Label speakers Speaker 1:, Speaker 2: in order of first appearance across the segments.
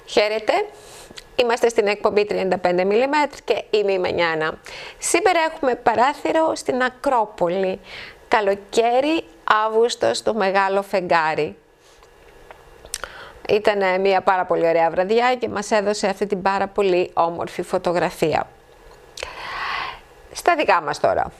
Speaker 1: Χαίρετε, είμαστε στην εκπομπή 35mm και είμαι η Μανιάνα. Σήμερα έχουμε παράθυρο στην Ακρόπολη. Καλοκαίρι, Αύγουστος, το μεγάλο φεγγάρι. Ήταν μια πάρα πολύ ωραία βραδιά και μας έδωσε αυτή την πάρα πολύ όμορφη φωτογραφία. Στα δικά μας τώρα.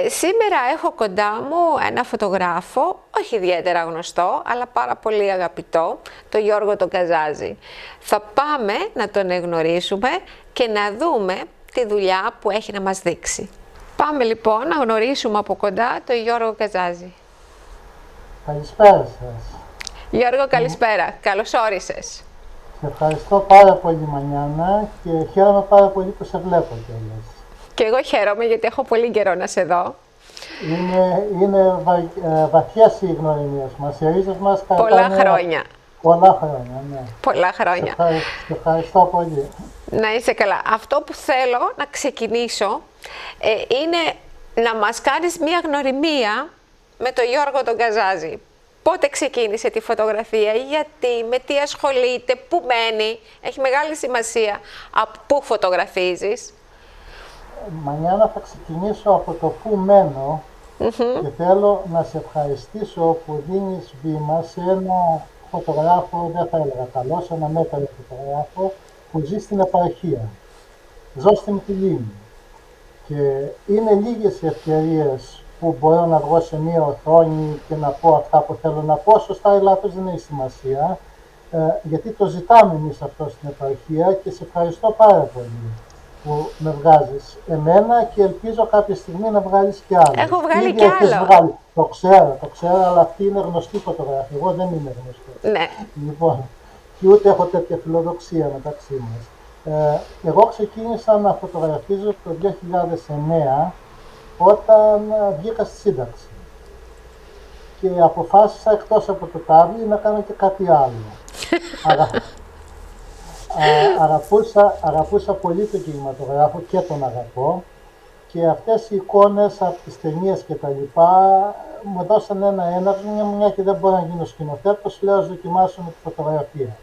Speaker 1: Σήμερα έχω κοντά μου ένα φωτογράφο, όχι ιδιαίτερα γνωστό, αλλά πάρα πολύ αγαπητό, τον Γιώργο τον Καζάζη. Θα πάμε να τον εγνωρίσουμε και να δούμε τη δουλειά που έχει να μας δείξει. Πάμε λοιπόν να γνωρίσουμε από κοντά τον Γιώργο Καζάζη.
Speaker 2: Καλησπέρα σας.
Speaker 1: Γιώργο, καλησπέρα. Καλώς όρισες.
Speaker 2: Σε ευχαριστώ πάρα πολύ, Μανιάνα, και χαίρομαι πάρα πολύ που σε βλέπω κιόλας.
Speaker 1: Και εγώ χαίρομαι γιατί έχω πολύ καιρό να σε δω.
Speaker 2: Είναι βαθιές οι γνωριμίες μας, οι ρίζες μας
Speaker 1: πολλά χρόνια.
Speaker 2: Πολλά χρόνια, ναι.
Speaker 1: Πολλά χρόνια.
Speaker 2: Σε ευχαριστώ πολύ.
Speaker 1: Να είσαι καλά. Αυτό που θέλω να ξεκινήσω είναι να μας κάνεις μία γνωριμία με τον Γιώργο τον Καζάζη. Πότε ξεκίνησε τη φωτογραφία, γιατί, με τι ασχολείται, πού μένει, έχει μεγάλη σημασία από πού φωτογραφίζεις.
Speaker 2: Μανιάνα, θα ξεκινήσω από το πού μένω και θέλω να σε ευχαριστήσω που δίνεις βήμα σε ένα φωτογράφο, δεν θα έλεγα καλός, ένα μέταλλο φωτογράφο που ζει στην επαρχία. Ζω στην Μυτιλήνη και είναι λίγες οι ευκαιρίες που μπορώ να βγω σε μία οθόνη και να πω αυτά που θέλω να πω. Σωστά ή λάθος δεν έχει σημασία, γιατί το ζητάμε εμείς αυτό στην επαρχία και σε ευχαριστώ πάρα πολύ που με βγάζεις εμένα και ελπίζω κάποια στιγμή να βγάλεις κι άλλο.
Speaker 1: Έχω βγάλει κι άλλο.
Speaker 2: Το ξέρω, αλλά αυτή είναι γνωστή φωτογραφία. Εγώ δεν είμαι γνωστός.
Speaker 1: Ναι.
Speaker 2: Λοιπόν, και ούτε έχω τέτοια φιλοδοξία μεταξύ μας. Εγώ ξεκίνησα να φωτογραφίζω το 2009 όταν βγήκα στη σύνταξη. Και αποφάσισα εκτός από το τάβλι να κάνω και κάτι άλλο. Αγαπούσα πολύ τον κινηματογράφο και τον αγαπώ και αυτές οι εικόνες από τις ταινίες και τα λοιπά μου δώσαν ένα έναυσμα, μια και δεν μπορώ να γίνω σκηνοθέτης, λέω ας δοκιμάσω με τη φωτογραφία.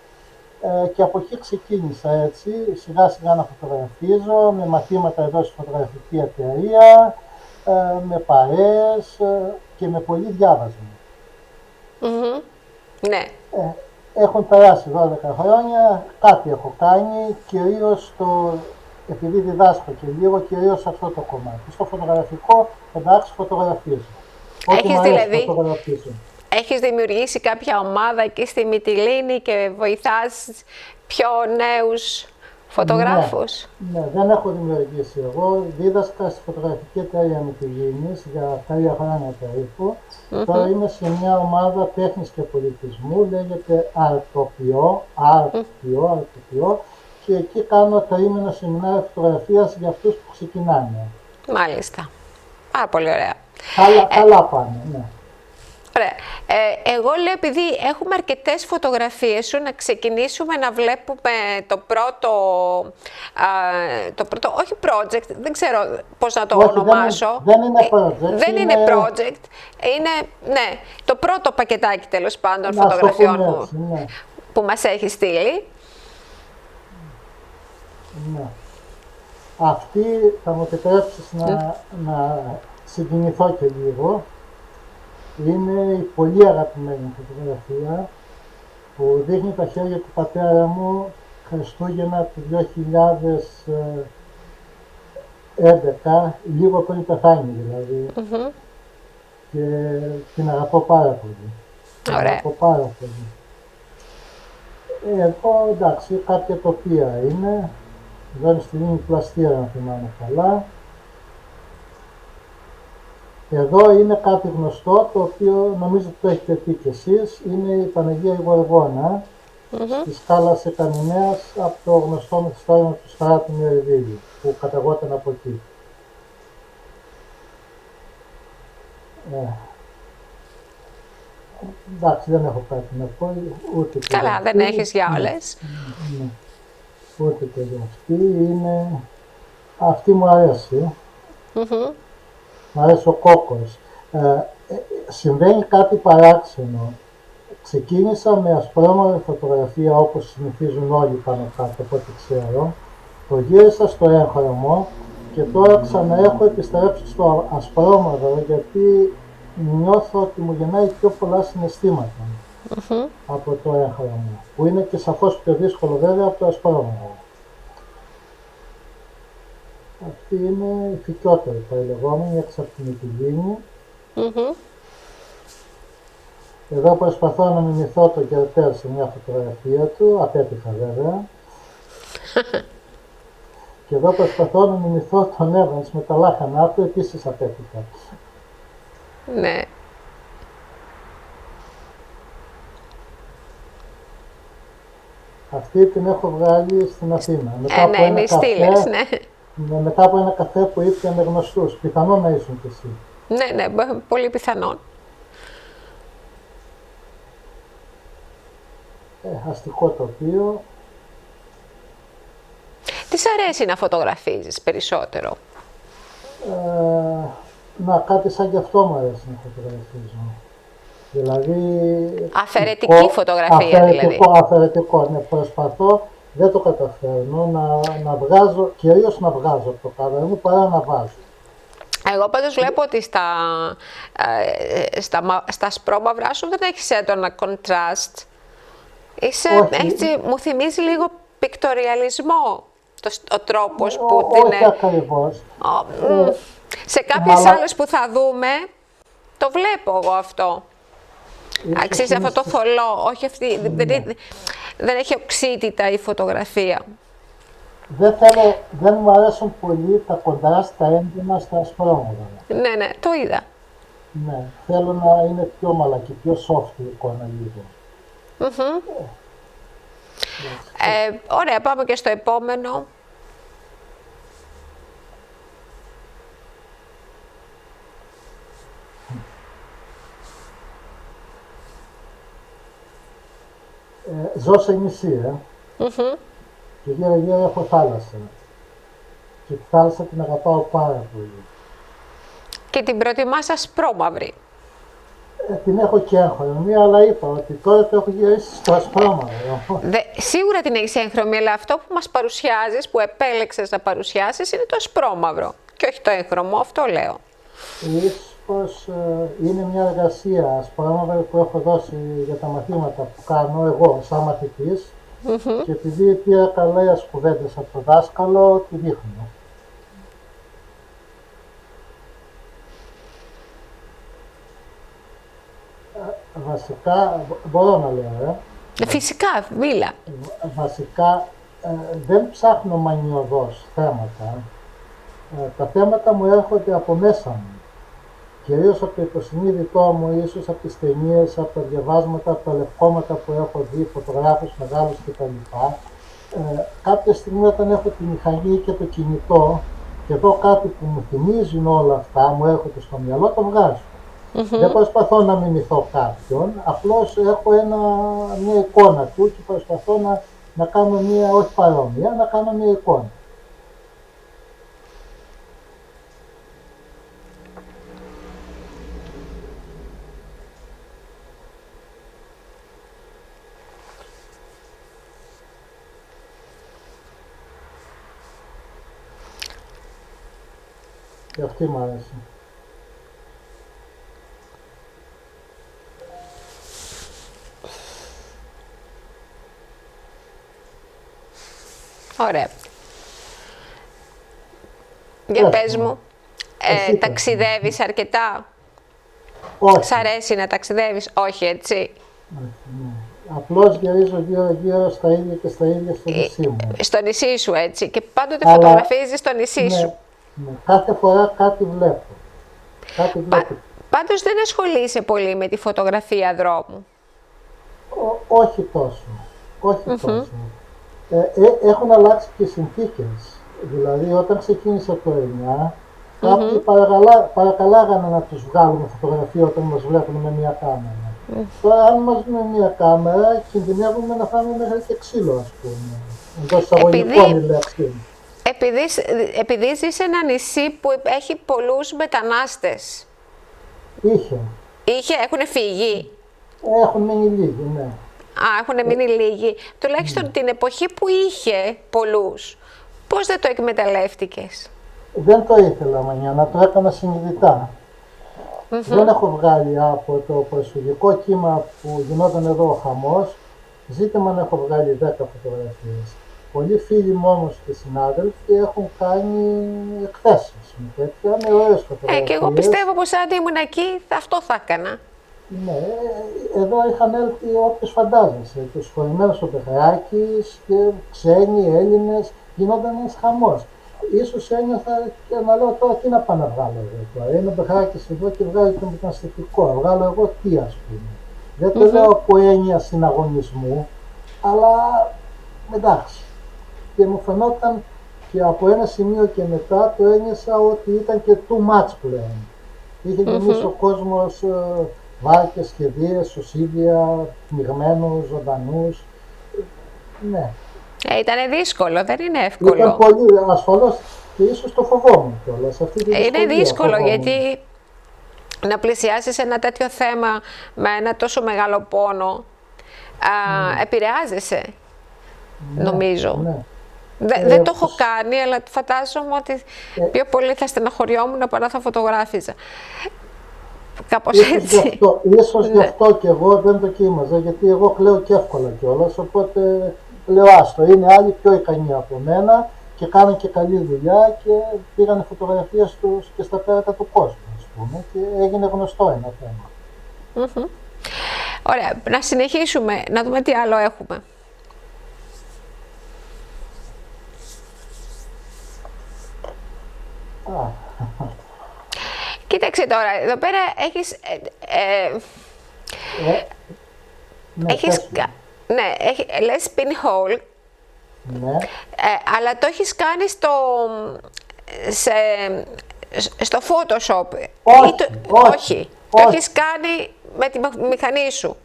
Speaker 2: Και από εκεί ξεκίνησα έτσι, σιγά σιγά να φωτογραφίζω, με μαθήματα εδώ στη φωτογραφική εταιρεία, με παρέες και με πολύ διάβασμα.
Speaker 1: Ναι.
Speaker 2: Έχουν περάσει 12 χρόνια, κάτι έχω κάνει, κυρίως επειδή διδάσκω και λίγο, κυρίως αυτό το κομμάτι. Στο φωτογραφικό, εντάξει, φωτογραφίζω.
Speaker 1: Έχεις δημιουργήσει κάποια ομάδα εκεί στη Μυτιλήνη και βοηθάς πιο νέους φωτογράφους.
Speaker 2: Ναι, δεν έχω δημιουργήσει εγώ. Δίδασκα στη φωτογραφική εταιρεία Μυτιλήνης για 3 χρόνια περίπου. Τώρα είμαι σε μια ομάδα τέχνης και πολιτισμού, λέγεται Αρτοπιό, και εκεί κάνω τριήμινο σεμινάριο φωτογραφίας για αυτούς που ξεκινάνε.
Speaker 1: Μάλιστα. Πάρα πολύ ωραία.
Speaker 2: Καλά πάνε, ναι.
Speaker 1: Ωραία. Εγώ λέω, επειδή έχουμε αρκετές φωτογραφίες σου, να ξεκινήσουμε να βλέπουμε το πρώτο, όχι project, δεν ξέρω πώς να το ονομάσω.
Speaker 2: Δεν είναι project.
Speaker 1: Δεν είναι project, είναι, ναι, το πρώτο πακετάκι τέλος πάντων φωτογραφιών που μας έχει στείλει.
Speaker 2: Ναι. Αυτή θα μου επιτρέψεις να συγκινηθώ και λίγο. Είναι η πολύ αγαπημένη φωτογραφία που δείχνει τα χέρια του πατέρα μου Χριστούγεννα του 2011, λίγο πριν πεθάνει δηλαδή. Και την αγαπώ πάρα πολύ.
Speaker 1: Ωραία.
Speaker 2: Εδώ εντάξει, κάποια τοπία είναι. Εδώ είναι στη Λίμνη Πλαστήρα, να θυμάμαι καλά. Εδώ είναι κάτι γνωστό, το οποίο νομίζω ότι το έχετε πει κι εσείς, είναι η Παναγία η Γοργόνα, στη σκάλα Κανινέας, από το γνωστό μυθιστόρημα του Στράτου Μυριβίλη, που καταγόταν από εκεί. Εντάξει, δεν έχω κάτι να πω, ούτε και
Speaker 1: καλά, δεν έχεις για όλες.
Speaker 2: Ναι. Ούτε και για αυτή μου αρέσει. Μ' αρέσει ο κόκκος. Συμβαίνει κάτι παράξενο. Ξεκίνησα με ασπρόμαυρη φωτογραφία όπως συνηθίζουν όλοι πάνω κάτω από ό,τι ξέρω. Το γύρισα στο έγχρωμο και τώρα ξαναέχω επιστρέψει στο ασπρόμαυρο γιατί νιώθω ότι μου γεννάει πιο πολλά συναισθήματα από το έγχρωμο, που είναι και σαφώς πιο δύσκολο βέβαια από το ασπρόμαυρο. Αυτή είναι η φυκιότερη η λεγόμενη, έξω από την Μυτιλήνη. Εδώ προσπαθώ να μιμηθώ τον Κερτέρ σε μια φωτογραφία του, απέτυχα βέβαια. Και εδώ προσπαθώ να μιμηθώ τον Evans με τα λάχανά του, επίσης απέτυχα.
Speaker 1: Ναι.
Speaker 2: Αυτή την έχω βγάλει στην Αθήνα.
Speaker 1: Ναι, είναι οι στήλες, ναι.
Speaker 2: Μετά από ένα καφέ που ήπια με γνωστούς. Πιθανόν να ήσουν κι εσύ.
Speaker 1: Ναι, πολύ πιθανόν.
Speaker 2: Αστικό τοπίο.
Speaker 1: Τι σ' αρέσει να φωτογραφίζεις περισσότερο?
Speaker 2: Κάτι σαν γι' αυτό μου αρέσει να φωτογραφίζω. Δηλαδή...
Speaker 1: Αφαιρετική φωτογραφία δηλαδή.
Speaker 2: Αφαιρετικό, ναι. Προσπαθώ, δεν το καταφέρνω, να βγάζω, κυρίως να βγάζω από το κάδρο μου παρά να βάζω.
Speaker 1: Εγώ πάντως βλέπω ότι στα ασπρόμαυρά σου δεν έχεις έντονα contrast. Έτσι, μου θυμίζει λίγο πικτοριαλισμό ο τρόπος που την...
Speaker 2: Όχι ακριβώς.
Speaker 1: Σε κάποιες άλλες που θα δούμε, το βλέπω εγώ αυτό. Αξίζει αυτό το θολό, όχι αυτή, δεν έχει οξύτητα η φωτογραφία.
Speaker 2: Δεν μου αρέσουν πολύ τα κοντράστ, τα έντονα στα ασπρόμαυρα.
Speaker 1: Ναι, το είδα.
Speaker 2: Ναι, θέλω να είναι πιο μαλακή, πιο soft η εικόνα λίγο.
Speaker 1: Ωραία, πάμε και στο επόμενο.
Speaker 2: Ζω σε νησί, και γύρω έχω θάλασσα. Και τη θάλασσα την αγαπάω πάρα πολύ.
Speaker 1: Και την προτιμάς ασπρόμαυρη?
Speaker 2: Την έχω και έγχρωμη, αλλά είπα ότι τώρα το έχω γυρίσει στο ασπρόμαυρο.
Speaker 1: Σίγουρα την έχεις έγχρωμη, αλλά αυτό που μας παρουσιάζεις, που επέλεξες να παρουσιάσεις, είναι το ασπρόμαυρο και όχι το έγχρωμο, αυτό λέω.
Speaker 2: Ίσως είναι μια εργασία ασπρόμαυρη που έχω δώσει για τα μαθήματα που κάνω εγώ σαν μαθητής και επειδή πήρα καλές κουβέντες από το δάσκαλο, τη δείχνω. Βασικά, μπορώ να λέω,
Speaker 1: Φυσικά, μίλα.
Speaker 2: Βασικά, δεν ψάχνω μανιωδώς θέματα. Τα θέματα μου έρχονται από μέσα μου. Κυρίως από το υποσυνείδητό μου, ίσως από τις ταινίες, από τα διαβάσματα, από τα λευκόματα που έχω δει, φωτογράφους μεγάλους κτλ. Κάποια στιγμή όταν έχω τη μηχανή και το κινητό και δω κάτι που μου θυμίζουν όλα αυτά, μου έρχονται στο μυαλό, το βγάζω. Δεν προσπαθώ να μιμηθώ κάποιον, απλώς έχω μια εικόνα του και προσπαθώ να κάνω όχι παρόμοια, να κάνω μια εικόνα. Και αυτή μου αρέσει.
Speaker 1: Ωραία. Για πες μου, ταξιδεύεις αρκετά?
Speaker 2: Όχι.
Speaker 1: Σ' αρέσει να ταξιδεύεις? Όχι, έτσι.
Speaker 2: Ναι. Απλώς γυρίζω γύρω στα ίδια και στα ίδια στο νησί μου.
Speaker 1: Στο νησί σου, έτσι. Και πάντοτε φωτογραφίζεις στο νησί σου.
Speaker 2: Ναι. Κάθε φορά κάτι βλέπω.
Speaker 1: Πάντως δεν ασχολείσαι πολύ με τη φωτογραφία δρόμου.
Speaker 2: Όχι τόσο. Τόσο. Έχουν αλλάξει και οι συνθήκες. Δηλαδή, όταν ξεκίνησα το 9, κάποιοι παρακαλάγανε να τους βγάλουμε φωτογραφία όταν μας βλέπουν με μια κάμερα. Τώρα, αν μας δούμε μια κάμερα, κινδυνεύουμε να φάμε μέχρι και ξύλο, ας πούμε. Εντός εισαγωγικών η λέξη.
Speaker 1: Επειδή ζει σε ένα νησί που έχει πολλούς μετανάστες.
Speaker 2: Είχε.
Speaker 1: Έχουν φύγει.
Speaker 2: Έχουν μείνει λίγοι, ναι.
Speaker 1: Α, έχουν μείνει λίγοι. Τουλάχιστον την εποχή που είχε πολλούς. Πώς δεν το εκμεταλλεύτηκες?
Speaker 2: Δεν το ήθελα, Μανιάνα, το έκανα συνειδητά. Δεν έχω βγάλει από το προσφυγικό κύμα που γινόταν εδώ ο χαμός, ζήτημα να έχω βγάλει 10 φωτογραφίες. Πολλοί φίλοι μου όμως και συνάδελφοι έχουν κάνει εκθέσεις με τέτοια, με ωραίες φωτογραφίες.
Speaker 1: Και εγώ πιστεύω πως αν ήμουν εκεί, αυτό θα έκανα.
Speaker 2: Ναι, εδώ είχαν έλθει όποιος φαντάζεσαι, τους φορημένους ο Πεχράκης και ξένοι, Έλληνες, γινόταν ένας χαμός. Ίσως ένιωθα και να λέω τώρα τι να πάω να βγάλω εγώ τώρα. Είναι ο Πεχράκης εδώ και βγάζει το μεταναστευτικό. Βγάλω εγώ τι, ας πούμε. Δεν το λέω από έννοια συναγωνισμού, αλλά εντάξει. Και μου φαινόταν και από ένα σημείο και μετά το ένιωσα ότι ήταν και too much πλέον. Είχε γεμίσει ο κόσμος βάρκες, σχεδίες, σωσίδια, πνιγμένους, ζωντανούς. Ναι.
Speaker 1: Ήταν δύσκολο, δεν είναι εύκολο.
Speaker 2: Ήταν πολύ, ασφαλώς, και ίσως το φοβόμουν κιόλας.
Speaker 1: Είναι δύσκολο γιατί να πλησιάσεις ένα τέτοιο θέμα με ένα τόσο μεγάλο πόνο, επηρεάζεσαι, νομίζω.
Speaker 2: Ναι.
Speaker 1: Δεν το έχω κάνει, αλλά φαντάζομαι ότι πιο πολύ θα στεναχωριόμουν παρά θα φωτογράφιζα. Κάπως έτσι.
Speaker 2: Ίσως γι' αυτό και εγώ δεν δοκίμαζα, γιατί εγώ κλαίω και εύκολα κιόλας, οπότε λέω άστο, είναι άλλοι πιο ικανοί από μένα και κάναν και καλή δουλειά και πήγανε φωτογραφίες τους και στα πέρατα του κόσμου, ας πούμε, και έγινε γνωστό ένα θέμα.
Speaker 1: Ωραία, να συνεχίσουμε, να δούμε τι άλλο έχουμε. Κοίταξε τώρα, εδώ πέρα έχεις... λες pinhole, αλλά το έχεις κάνει στο Photoshop. Όχι. Το έχεις κάνει με τη μηχανή σου.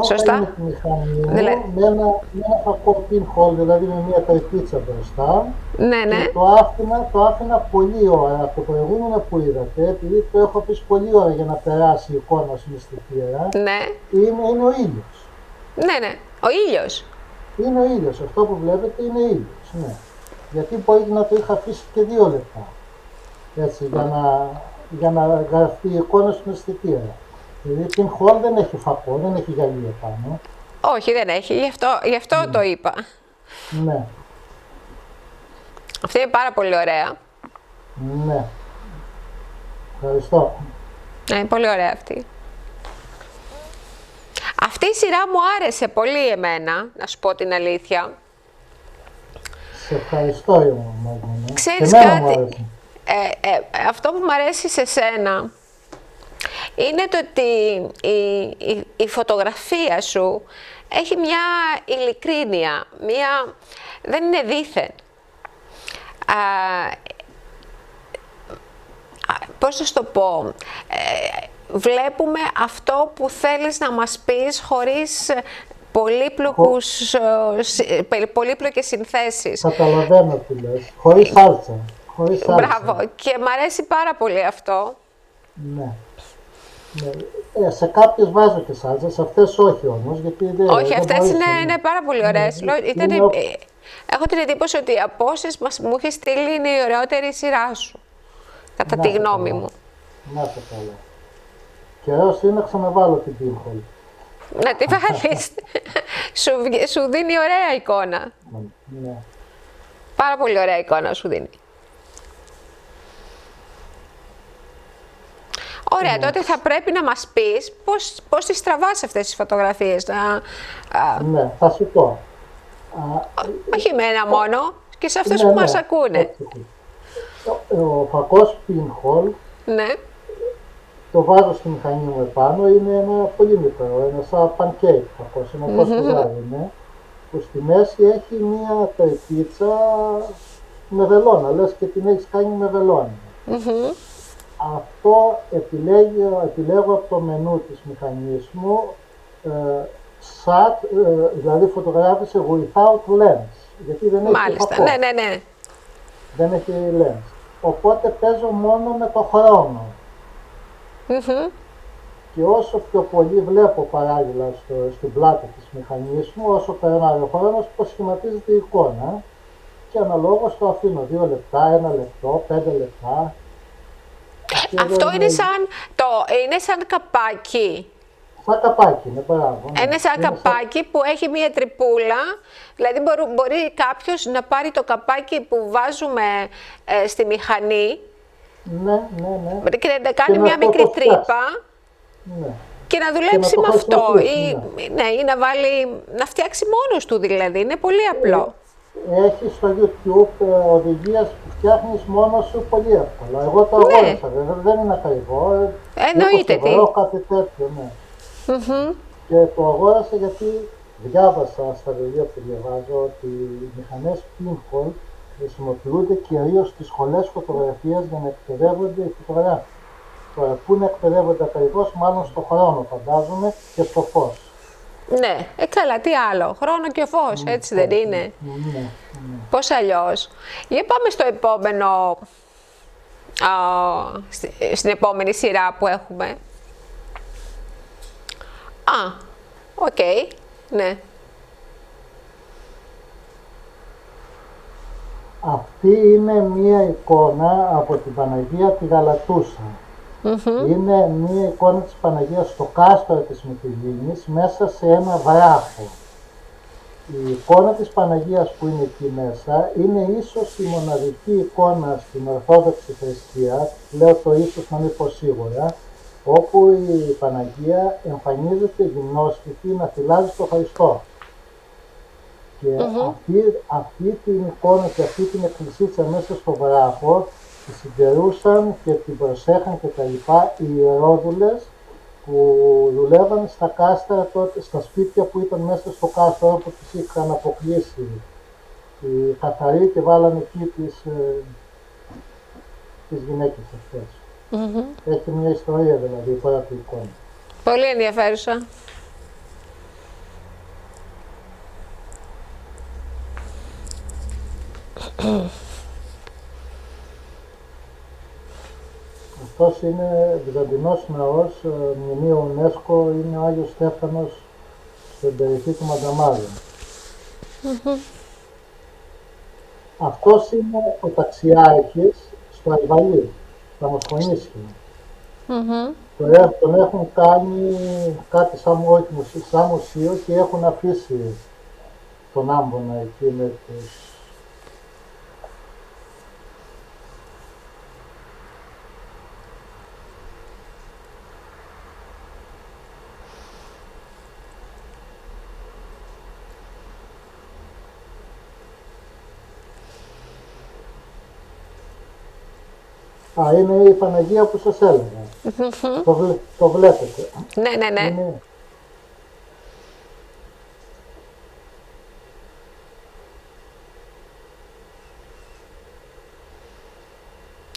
Speaker 1: Σωστά.
Speaker 2: Με τη μηχανή μου, με ένα φακό pinhole, δηλαδή με μια ταϊπίτσα μπροστά.
Speaker 1: Ναι.
Speaker 2: Και το άφηνα πολύ ώρα. Από το προηγούμενο που είδατε, επειδή το έχω αφήσει πολύ ώρα για να περάσει η εικόνα στην αισθητήρα, είναι ο ήλιος.
Speaker 1: Ναι, ο ήλιος.
Speaker 2: Είναι ο ήλιος. Αυτό που βλέπετε είναι ήλιος. Ναι. Γιατί μπορεί να το είχα αφήσει και 2 λεπτά. Έτσι, για να γραφτεί η εικόνα στην αισθητήρα. Δηλαδή, pinhole δεν έχει φακό, δεν έχει γυαλί επάνω.
Speaker 1: Όχι, δεν έχει. Γι' αυτό το είπα.
Speaker 2: Ναι.
Speaker 1: Αυτή είναι πάρα πολύ ωραία.
Speaker 2: Ναι. Ευχαριστώ.
Speaker 1: Είναι πολύ ωραία αυτή. Αυτή η σειρά μου άρεσε πολύ εμένα, να σου πω την αλήθεια.
Speaker 2: Σε ευχαριστώ, Μάγδαλena.
Speaker 1: Ξέρεις κάτι, αυτό που μου αρέσει σε σένα είναι το ότι η φωτογραφία σου έχει μια ειλικρίνεια, δεν είναι δήθεν. Πώς να σου το πω, βλέπουμε αυτό που θέλεις να μας πεις χωρίς πολύπλοκες συνθέσεις.
Speaker 2: Καταλαβαίνω τι λες, χωρίς σάλτσα.
Speaker 1: Μπράβο, και μ' αρέσει πάρα πολύ αυτό.
Speaker 2: Ναι. Σε κάποιες βάζω και σάλτσα, σε αυτές όχι όμως, γιατί δεν...
Speaker 1: Όχι, αυτές είναι πάρα πολύ ωραίες. Έχω την εντύπωση ότι οι απόσεις μου είχε στείλει είναι η ωραιότερη σειρά σου, κατά τη γνώμη μου.
Speaker 2: Να σε καλά. Καιρός είναι να ξαναβάλω την pinhole.
Speaker 1: Να τη βάλεις. Σου δίνει ωραία εικόνα.
Speaker 2: Ναι.
Speaker 1: Πάρα πολύ ωραία εικόνα σου δίνει. Ωραία, τότε θα πρέπει να μας πεις πώς τις τραβάς αυτές τις φωτογραφίες.
Speaker 2: Ναι, θα σου πω.
Speaker 1: Όχι εμένα μόνο, και σε αυτούς που μας ακούνε.
Speaker 2: Ο φακός pinhole, το βάζω στη μηχανή μου επάνω, είναι ένα πολύ μικρό, ένα σαν pancake φακός, ένα τόσο είναι, που στη μέση έχει μία ταϊπίτσα με βελόνα, λες και την έχεις κάνει με βελόνα. Αυτό επιλέγω από το μενού της μηχανής μου, δηλαδή φωτογράφησε without lens, γιατί δεν έχει
Speaker 1: Μάλιστα,
Speaker 2: φακό.
Speaker 1: ναι.
Speaker 2: Δεν έχει lens. Οπότε παίζω μόνο με το χρόνο. και όσο πιο πολύ βλέπω παράλληλα στην πλάτη της μηχανής μου, όσο περνάει ο χρόνος, πως σχηματίζεται η εικόνα και αναλόγως το αφήνω 2 λεπτά, 1 λεπτό, 5 λεπτά.
Speaker 1: Αυτό είναι σαν καπάκι.
Speaker 2: Σαν καπάκι, είναι μπράβο. Ναι.
Speaker 1: Είναι σαν καπάκι που έχει μία τρυπούλα, δηλαδή μπορεί κάποιος να πάρει το καπάκι που βάζουμε στη μηχανή.
Speaker 2: Ναι, ναι, ναι.
Speaker 1: Μπορεί και να κάνει μια μικρή τρύπα.
Speaker 2: Ναι.
Speaker 1: Και να δουλέψει με αυτό ή να φτιάξει μόνος του δηλαδή. Είναι πολύ απλό.
Speaker 2: Έχει στο YouTube οδηγίες που φτιάχνεις μόνος σου πολύ εύκολα. Εγώ το αγόρασα, δεν είναι ακριβό.
Speaker 1: Εννοείται τι.
Speaker 2: Κάτι τέτοιο, ναι. Και το αγόρασα γιατί διάβασα στα βιβλία που διαβάζω ότι οι μηχανές pinhole χρησιμοποιούνται κυρίως στις σχολές φωτογραφίας για να εκπαιδεύονται οι φωτογράφοι. Τώρα, πού να εκπαιδεύονται ακριβώς, μάλλον στο χρόνο φαντάζομαι και στο φως.
Speaker 1: Ναι, καλά, τι άλλο. Χρόνο και φως, έτσι δεν είναι.
Speaker 2: Ναι.
Speaker 1: Πώς αλλιώς. Για πάμε στο επόμενο, στην επόμενη σειρά που έχουμε. Οκ, ναι.
Speaker 2: Αυτή είναι μία εικόνα από την Παναγία τη Γαλατούσα. Είναι μία εικόνα της Παναγίας στο κάστρο της Μυτιλήνης μέσα σε ένα βράχο. Η εικόνα της Παναγίας που είναι εκεί μέσα είναι ίσως η μοναδική εικόνα στην Ορθόδοξη θρησκεία, λέω το ίσως να μην πω σίγουρα, όπου η Παναγία εμφανίζεται γυμνόσχητη να θυλάζει τον Χριστό. Και αυτή την εικόνα και αυτή την εκκλησίτσα μέσα στο βράχο τη συντηρούσαν και την προσέχαν και τα λοιπά οι ιερόδουλες που δουλεύαν στα κάστρα τότε, στα σπίτια που ήταν μέσα στο κάστρο όπου τις είχαν αποκλείσει οι καθαροί και βάλανε εκεί τις γυναίκες αυτές. Έχει μια ιστορία δηλαδή η πρώτη εικόνα.
Speaker 1: Πολύ ενδιαφέρουσα.
Speaker 2: Αυτός είναι βυζαντινός ναός, μνημείο UNESCO, είναι ο Άγιος Στέφανος στην περιοχή του Μανταμάριου. Αυτός είναι ο ταξιάρχης στο Αϊβαλί, στα Μοσχονήσια. Τον έχουν κάνει κάτι σαν μουσείο και έχουν αφήσει τον Άμβονα εκεί με τους... είναι η Παναγία που σας έλεγα. Το βλέπετε.
Speaker 1: Ναι.
Speaker 2: Είναι...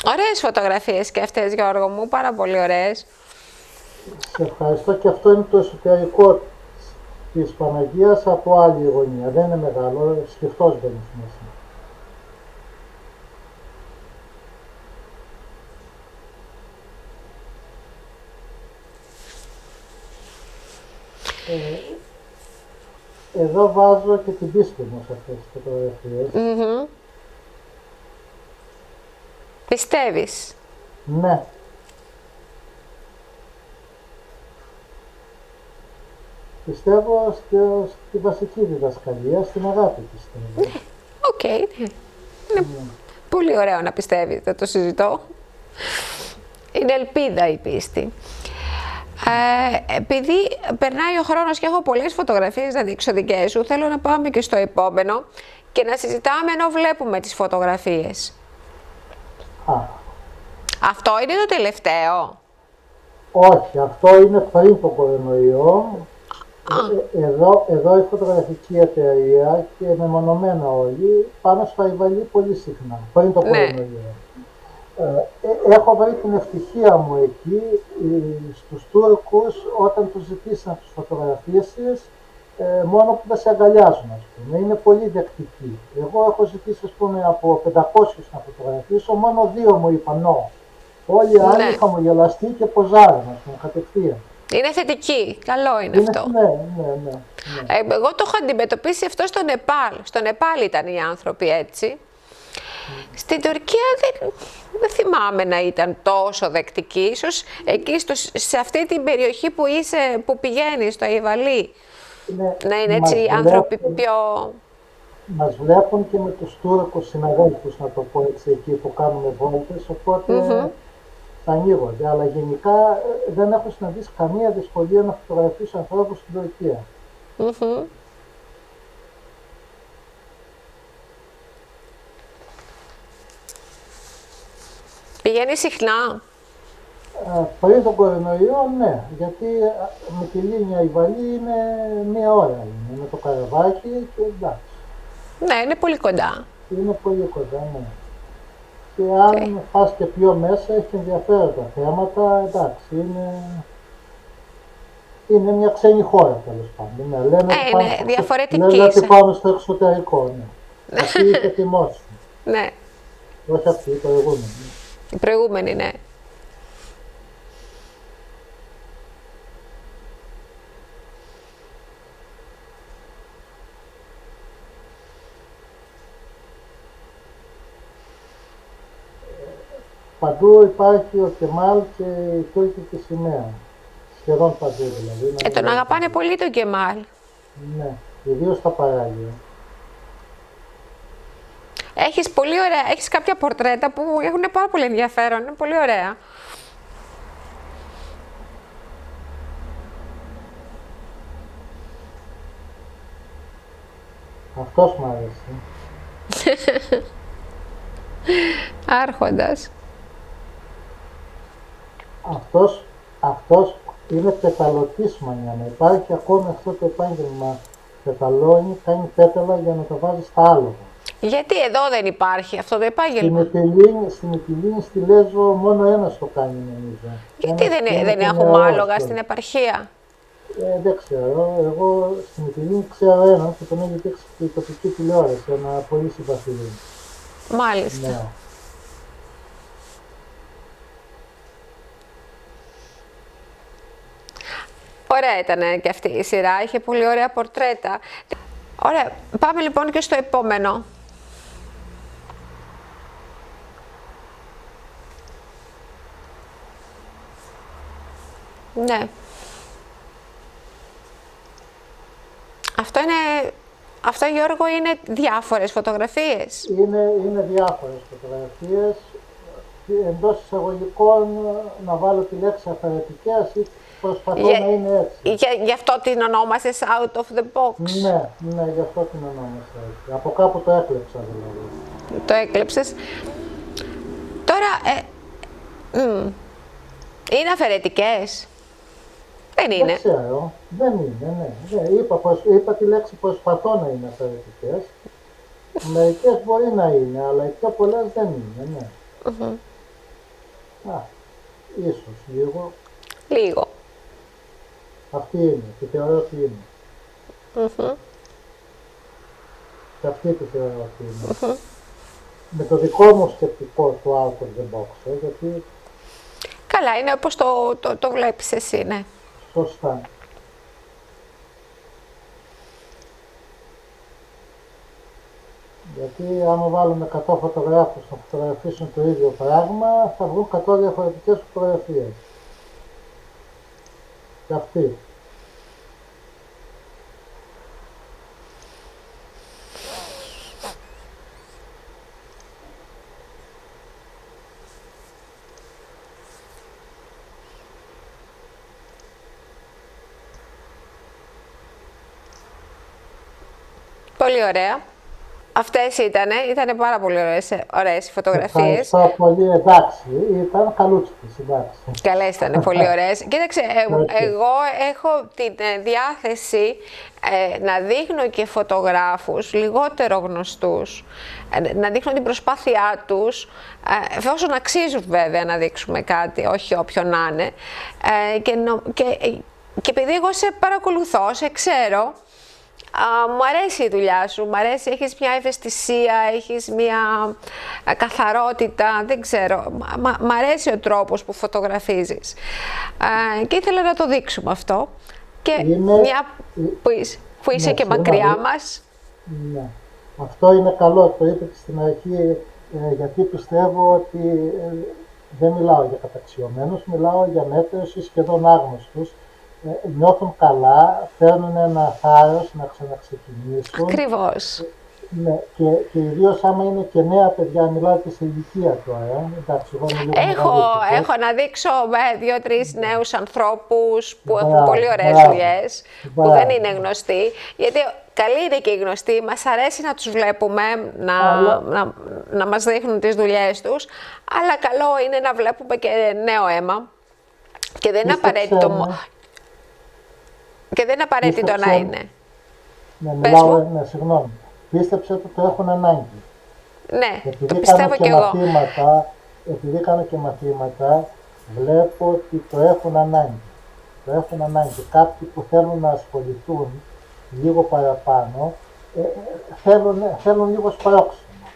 Speaker 1: Ωραίες φωτογραφίες και αυτές, Γιώργο μου, πάρα πολύ ωραίες.
Speaker 2: Σε ευχαριστώ, και αυτό είναι το εσωτερικό της Παναγίας από άλλη γωνία. Δεν είναι μεγάλο, σκεφτός μπαίνει μέσα. Εδώ βάζω και την πίστη μου σε αυτές τις φωτογραφίες.
Speaker 1: Πιστεύεις?
Speaker 2: Ναι. Πιστεύω στη βασική διδασκαλία, στην αγάπη πιστεύω.
Speaker 1: Οκ. Είναι πολύ ωραίο να πιστεύεις, δεν το συζητώ. Είναι ελπίδα η πίστη. Επειδή περνάει ο χρόνος και έχω πολλές φωτογραφίες να δείξω δικές σου, θέλω να πάμε και στο επόμενο και να συζητάμε ενώ βλέπουμε τις φωτογραφίες. Αυτό είναι το τελευταίο?
Speaker 2: Όχι, αυτό είναι πριν το κορονοϊό. Εδώ η φωτογραφική εταιρεία και μεμονωμένα όλοι πάμε στο Αϊβαλί πολύ συχνά, πριν το κορονοϊό. Έχω βρει την ευτυχία μου εκεί, στους Τούρκους, όταν τους ζητήσεις να τους φωτογραφίσεις, μόνο που δεν σε αγκαλιάζουν, ας πούμε. Είναι πολύ δεκτικοί. Εγώ έχω ζητήσει, ας πούμε, από 500 να φωτογραφίσω, μόνο 2 μου είπαν no. Όλοι οι άλλοι χαμογελαστοί και ποζάρουν, ας πούμε, κατευθείαν.
Speaker 1: Είναι θετική. Καλό είναι αυτό.
Speaker 2: Ναι.
Speaker 1: Εγώ το έχω αντιμετωπίσει αυτό στο Νεπάλ. Στο Νεπάλ ήταν οι άνθρωποι έτσι. Στην Τουρκία δεν θυμάμαι να ήταν τόσο δεκτική. Ίσως εκεί σε αυτή την περιοχή που πηγαίνεις, στο Αϊβαλί, να είναι έτσι οι άνθρωποι πιο...
Speaker 2: Μας βλέπουν και με τους Τούρκους συναδέλφους, να το πω έτσι, εκεί που κάνουμε βόλτες, οπότε θα ανοίγονται. Αλλά γενικά δεν έχω συναντήσει καμία δυσκολία να φωτογραφίσω ανθρώπους στην Τουρκία.
Speaker 1: Πηγαίνει συχνά.
Speaker 2: Πριν τον κορονοϊό, ναι, γιατί με τη Λίνια η Βαλή είναι 1 ώρα, είναι με το καραβάκι και εντάξει.
Speaker 1: Ναι, είναι πολύ κοντά.
Speaker 2: Είναι πολύ κοντά, ναι. Και αν πας και πιο μέσα, έχει ενδιαφέροντα θέματα, εντάξει, είναι μια ξένη χώρα, τέλος πάντων. Ναι,
Speaker 1: είναι διαφορετική.
Speaker 2: Λένε ότι πάμε στο εξωτερικό, ναι. Αυτή είχε τιμώσει.
Speaker 1: Ναι.
Speaker 2: Όχι αυτή, η προηγούμενη.
Speaker 1: Η προηγούμενη, ναι.
Speaker 2: Παντού υπάρχει ο Κεμάλ και η τουρκική σημαία. Σχεδόν παντού δηλαδή.
Speaker 1: Τον αγαπάνε πολύ τον Κεμάλ.
Speaker 2: Ναι, ιδίως στα παράλια.
Speaker 1: Έχεις κάποια πορτρέτα που έχουν πάρα πολύ ενδιαφέρον, είναι πολύ ωραία.
Speaker 2: Αυτός μ' αρέσει.
Speaker 1: Άρχοντας.
Speaker 2: Αυτός είναι πεταλωτής Μανιάνα. Υπάρχει ακόμη αυτό το επάγγελμα πεταλώνει, κάνει πέταλα για να τα βάζει στα άλογα.
Speaker 1: Γιατί εδώ δεν υπάρχει αυτό το επάγγελμα?
Speaker 2: Στην Μυτιλήνη, στη Λέσβο, μόνο ένας το κάνει νομίζω.
Speaker 1: Γιατί δεν έχουμε άλογα στην επαρχία?
Speaker 2: Δεν ξέρω. Εγώ στην Μυτιλήνη ξέρω έναν που τον έχει δείξει και η τοπική τηλεόραση, ένα πολύ συμπαθή.
Speaker 1: Μάλιστα.
Speaker 2: Ναι.
Speaker 1: Ωραία ήταν και αυτή η σειρά, είχε πολύ ωραία πορτρέτα. Ωραία, πάμε λοιπόν και στο επόμενο. Ναι. Αυτό Γιώργο είναι διάφορες φωτογραφίες.
Speaker 2: Είναι διάφορες φωτογραφίες. Εντός εισαγωγικών να βάλω τη λέξη αφαιρετικές ή προσπαθώ να είναι έτσι.
Speaker 1: Γι' αυτό την ονόμασες out of the box.
Speaker 2: Ναι, γι' αυτό την ονόμασα έτσι. Από κάπου το έκλεψα δηλαδή.
Speaker 1: Το έκλεψες. Τώρα, είναι αφαιρετικές? Δεν είναι.
Speaker 2: Δεν ξέρω. Δεν είναι, ναι. Είπα τη λέξη προσπαθώ να είναι αφαιρετικές. Μερικές μπορεί να είναι, αλλά οι πιο πολλές δεν είναι, ναι. Ίσως λίγο.
Speaker 1: Λίγο.
Speaker 2: Αυτή είναι, τη θεωρώ ότι είναι. Και αυτή τη θεωρώ ότι είναι. Με το δικό μου σκεπτικό του out of the box, γιατί...
Speaker 1: Καλά, είναι όπως το βλέπεις εσύ, ναι.
Speaker 2: Σωστά. Γιατί άμα βάλουμε 100 φωτογράφους να φωτογραφίσουν το ίδιο πράγμα, θα βγουν 100 διαφορετικές φωτογραφίες. Και αυτή.
Speaker 1: Πολύ ωραία. Αυτές ήτανε πάρα πολύ ωραίες οι φωτογραφίες.
Speaker 2: Ευχαριστώ πολύ, εντάξει, ήταν καλούτσικες, εντάξει.
Speaker 1: Καλές ήταν, πολύ ωραίες. Κοίταξε, εγώ έχω την διάθεση να δείχνω και φωτογράφους λιγότερο γνωστούς, να δείχνω την προσπάθειά τους, εφόσον αξίζουν βέβαια να δείξουμε κάτι, όχι όποιον να είναι. Και επειδή εγώ σε παρακολουθώ, σε ξέρω, μου αρέσει η δουλειά σου, μου αρέσει, έχεις μια ευαισθησία, έχεις μια καθαρότητα, δεν ξέρω. Μ' αρέσει ο τρόπος που φωτογραφίζεις. Και ήθελα να το δείξουμε αυτό. Και μια που είσαι και μακριά μας.
Speaker 2: Ναι. Αυτό είναι καλό, το είπε και στην αρχή, γιατί πιστεύω ότι δεν μιλάω για καταξιωμένους, μιλάω για μέτρους ή σχεδόν άγνωστους. Νιώθουν καλά, παίρνουν ένα θάρρος να ξαναξεκινήσουν.
Speaker 1: Ακριβώς.
Speaker 2: Ναι, και ιδίως άμα είναι και νέα παιδιά, μιλάω και σε ηλικία τώρα. Εντάξει, εγώ
Speaker 1: έχω να δείξω δύο-τρεις νέους ανθρώπους που έχουν πολύ ωραίες δουλειές, που δεν είναι γνωστοί. Γιατί καλή είναι και οι γνωστοί, μας αρέσει να τους βλέπουμε, να μας δείχνουν τις δουλειές τους, αλλά καλό είναι να βλέπουμε και νέο αίμα. Και δεν είναι απαραίτητο, να είναι.
Speaker 2: Ναι, συγγνώμη. Πίστεψε ότι το έχουν ανάγκη.
Speaker 1: Ναι, το πιστεύω και εγώ.
Speaker 2: Επειδή κάνω και μαθήματα, βλέπω ότι το έχουν ανάγκη. Το έχουν ανάγκη. Κάποιοι που θέλουν να ασχοληθούν λίγο παραπάνω, θέλουν λίγο σπρώξιμο.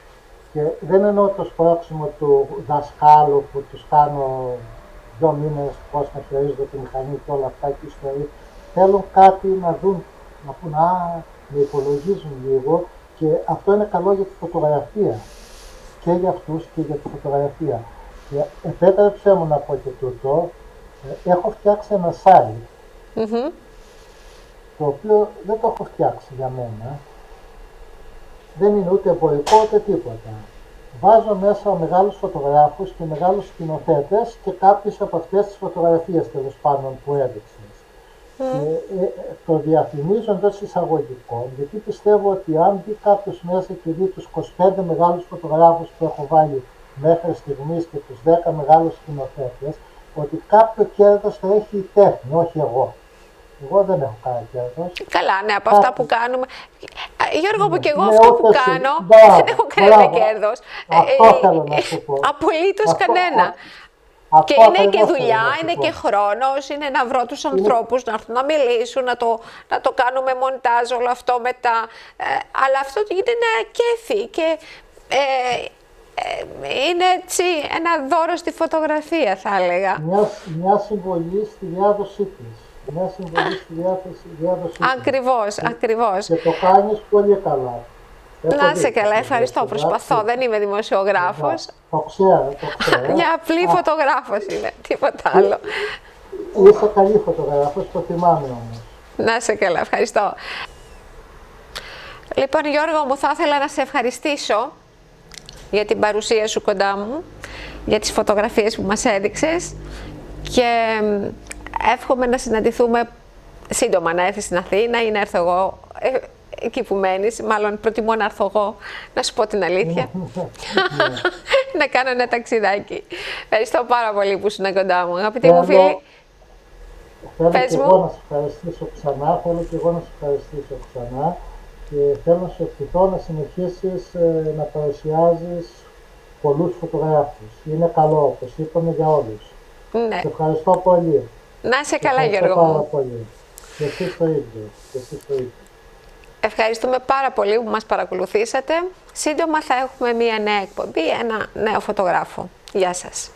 Speaker 2: Και δεν εννοώ το σπρώξιμο του δασκάλου που τους κάνω 2 μήνες πώς να χειρίζονται τη μηχανή και όλα αυτά και ιστορίες. Θέλουν κάτι να δουν, να πούν με υπολογίζουν λίγο, και αυτό είναι καλό για τη φωτογραφία. Και για αυτούς και για τη φωτογραφία. Και επέτρεψέ μου να πω και τούτο, έχω φτιάξει ένα site, το οποίο δεν το έχω φτιάξει για μένα. Δεν είναι ούτε εμπορικό ούτε τίποτα. Βάζω μέσα μεγάλους φωτογράφους και μεγάλους σκηνοθέτες και κάποιες από αυτές τις φωτογραφίες τέλος πάντων που έδειξες. Και το διαφημίζω εντός εισαγωγικών, γιατί πιστεύω ότι αν δει κάποιος μέσα και δει τους 25 μεγάλους φωτογράφους που έχω βάλει μέχρι στιγμής και τους 10 μεγάλους σκηνοθέτες, ότι κάποιο κέρδος θα έχει η τέχνη, όχι εγώ. Εγώ δεν έχω κανένα κέρδος.
Speaker 1: Καλά, ναι, από αυτά που κάνουμε. Γιώργο μου, και εγώ αυτό που κάνω δεν έχω κανένα κέρδος.
Speaker 2: Αυτό θέλω να σου πω.
Speaker 1: Απολύτως κανένα. Και είναι και δουλειά, είναι και χρόνος, είναι να βρω τους ανθρώπους, να έρθουν να μιλήσουν, να το κάνουμε μοντάζ όλο αυτό μετά. Αλλά αυτό είναι ένα κέφι και είναι έτσι ένα δώρο στη φωτογραφία, θα έλεγα.
Speaker 2: Μια συμβολή στη διάδοσή της. Μια συμβολή στη διάδοσή της.
Speaker 1: Ακριβώς.
Speaker 2: Και το κάνεις πολύ καλά.
Speaker 1: Να είσαι καλά, ευχαριστώ. Προσπαθώ, δεν είμαι δημοσιογράφος.
Speaker 2: Το ξέρω.
Speaker 1: Μια απλή φωτογράφος είναι, τίποτα άλλο.
Speaker 2: Είσαι καλή φωτογράφος, το θυμάμαι όμως.
Speaker 1: Να είσαι καλά, ευχαριστώ. Λοιπόν, Γιώργο μου, θα ήθελα να σε ευχαριστήσω για την παρουσία σου κοντά μου, για τις φωτογραφίες που μας έδειξες και εύχομαι να συναντηθούμε σύντομα, να έρθεις στην Αθήνα ή να έρθω εγώ εκεί που μένεις. Μάλλον προτιμώ να έρθω εγώ, να σου πω την αλήθεια. Να κάνω ένα ταξιδάκι. Ευχαριστώ πάρα πολύ που ήσουν κοντά μου. Αγαπητοί μου φίλοι,
Speaker 2: πες μου. Θέλω και εγώ να σε ευχαριστήσω ξανά, και θέλω να σου ευχηθώ να συνεχίσεις να παρουσιάζεις πολλούς φωτογράφους. Είναι καλό, όπως είπαμε, για όλους.
Speaker 1: Ναι.
Speaker 2: Σε ευχαριστώ πολύ.
Speaker 1: Να είσαι καλά, Γιώργο μου.
Speaker 2: Πολύ. Και εσείς το ίδιο.
Speaker 1: Ευχαριστούμε πάρα πολύ που μας παρακολουθήσατε. Σύντομα θα έχουμε μία νέα εκπομπή, ένα νέο φωτογράφο. Γεια σας.